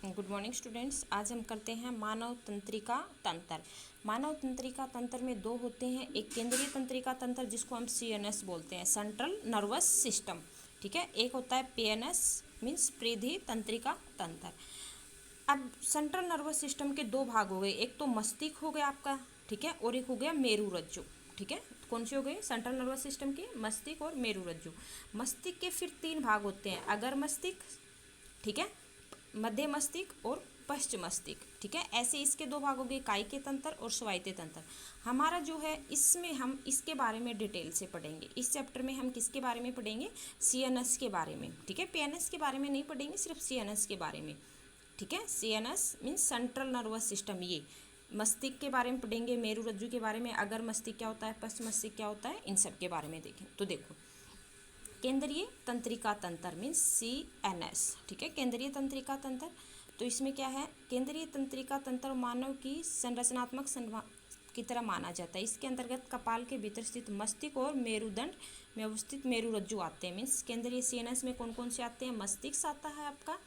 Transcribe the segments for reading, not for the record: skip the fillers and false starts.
Good morning students. आज हम करते हैं मानव तंत्रिका तंत्र। मानव तंत्रिका तंत्र में दो होते हैं, एक केंद्रीय तंत्रिका तंत्र जिसको हम सीएनएस बोलते हैं, सेंट्रल नर्वस सिस्टम, ठीक है। एक होता है पीएनएस मीन्स परिधि तंत्रिका तंत्र। अब सेंट्रल नर्वस सिस्टम के दो भाग हो गए, एक तो मस्तिष्क हो गया आपका, ठीक है, और एक हो गया मेरुरज्जु, ठीक है। कौन से हो गए सेंट्रल नर्वस सिस्टम के? मस्तिष्क और मेरुरज्जु। मस्तिष्क के फिर तीन भाग होते हैं, अगर मस्तिष्क, ठीक है, मध्य मस्तिष्क और पश्च मस्तिष्क, ठीक है। ऐसे इसके दो भाग हो गए, कायिक तंत्र और स्वायत्त तंत्र। हमारा जो है इसमें हम इसके बारे में डिटेल से पढ़ेंगे। इस चैप्टर में हम किसके बारे में पढ़ेंगे? सीएनएस के बारे में, ठीक है। पीएनएस के बारे में नहीं पढ़ेंगे, सिर्फ सीएनएस के बारे में, ठीक है। CNS means central nervous system. ये मस्तिष्क के बारे में पढ़ेंगे, मेरुरज्जु के बारे में, अगर मस्तिष्क क्या होता है, पश्च मस्तिष्क क्या होता है, इन सब के बारे में देखें। तो देखो, केंद्रीय तंत्रिका तंत्र मीन्स सीएनएस, ठीक है, केंद्रीय तंत्रिका तंत्र। तो इसमें क्या है, केंद्रीय तंत्रिका तंत्र मानव की संरचनात्मक की तरह माना जाता है। इसके अंतर्गत कपाल के भीतर स्थित मस्तिष्क और मेरुदंड में अवस्थित मेरुरज्जु आते हैं। मीन्स केंद्रीय सीएनएस में कौन कौन से आते हैं? मस्तिष्क आता है आपका,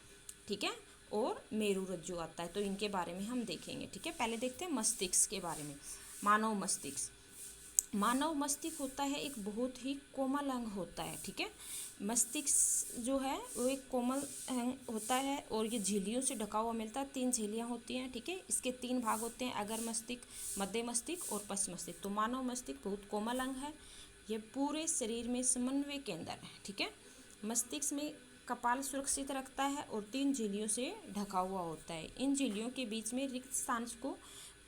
ठीक है, और मेरुरज्जु आता है। तो इनके बारे में हम देखेंगे, ठीक है। पहले देखते हैं मस्तिष्क के बारे में। मानव मस्तिष्क, मानव मस्तिष्क होता है एक बहुत ही कोमल अंग होता है, ठीक है। मस्तिष्क जो है वो एक कोमल अंग होता है और ये झिल्लियों से ढका हुआ मिलता है। 3 झिल्लियाँ होती हैं, ठीक है। इसके 3 भाग होते हैं, अगर मस्तिष्क, मध्य मस्तिष्क और पश्च मस्तिष्क। तो मानव मस्तिष्क बहुत कोमल अंग है, ये पूरे शरीर में समन्वय केंद्र है, ठीक है। मस्तिष्क में कपाल सुरक्षित रखता है और 3 झिल्लियों से ढका हुआ होता है। इन झिल्लियों के बीच में रिक्त स्थान को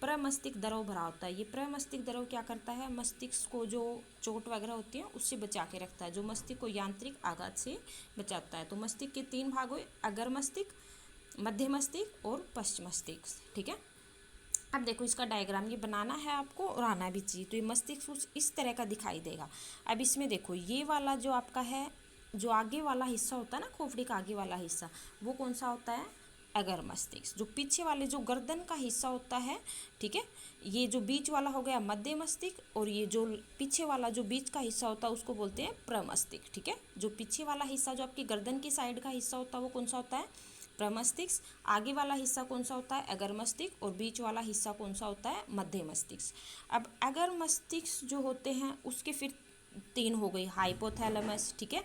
प्रमस्तिष्क द्रव भरा होता है। ये प्रमस्तिष्क द्रव क्या करता है? मस्तिष्क को जो चोट वगैरह होती है उससे बचा के रखता है, जो मस्तिष्क को यांत्रिक आघात से बचाता है। तो मस्तिष्क के 3 भाग हुए, अगर मस्तिष्क, मध्य मस्तिष्क और पश्च मस्तिष्क, ठीक है। अब देखो इसका डायग्राम ये बनाना है आपको और आना भी चाहिए। तो ये मस्तिष्क कुछ इस तरह का दिखाई देगा। अब इसमें देखो ये वाला जो आपका है, जो आगे वाला हिस्सा होता है ना, खोपड़ी का आगे वाला हिस्सा, वो कौन सा होता है? अगर मस्तिष्क। जो पीछे वाले जो गर्दन का हिस्सा होता है, ठीक है, ये जो बीच वाला हो गया मध्य मस्तिष्क, और ये जो पीछे वाला जो बीच का हिस्सा होता है उसको बोलते हैं प्रमस्तिष्क, ठीक है। जो पीछे वाला हिस्सा जो आपकी गर्दन की साइड का हिस्सा होता है वो कौन सा होता है? प्रमस्तिष्क। आगे वाला हिस्सा कौन सा होता है? अगर मस्तिष्क। और बीच वाला हिस्सा कौन सा होता है? मध्य मस्तिष्क। अब अगर मस्तिष्क जो होते हैं उसके फिर 3 हो गई, हाइपोथैलेमस, ठीक है,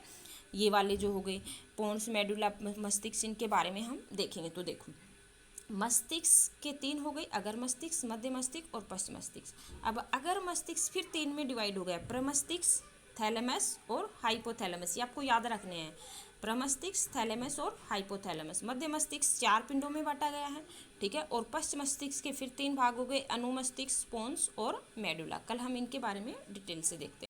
ये वाले जो हो गए पोन्स, मेडुला, मस्तिष्क, इनके बारे में हम देखेंगे। तो देखो मस्तिष्क के 3 हो गए, अगर मस्तिष्क, मध्य मस्तिष्क और पश्च मस्तिष्क। अब अगर मस्तिष्क फिर 3 में डिवाइड हो गया, प्रमस्तिष्क, थैलेमस और हाइपोथैलेमस, ये आपको याद रखने हैं। प्रमस्तिष्क, थैलेमस और हाइपोथैलेमस। मध्य मस्तिष्क 4 पिंडों में बांटा गया है, ठीक है। और पश्च मस्तिष्क के फिर 3 भाग हो गए, अनुमस्तिष्क, पोन्स और मेडुला। कल हम इनके बारे में डिटेल से देखते हैं।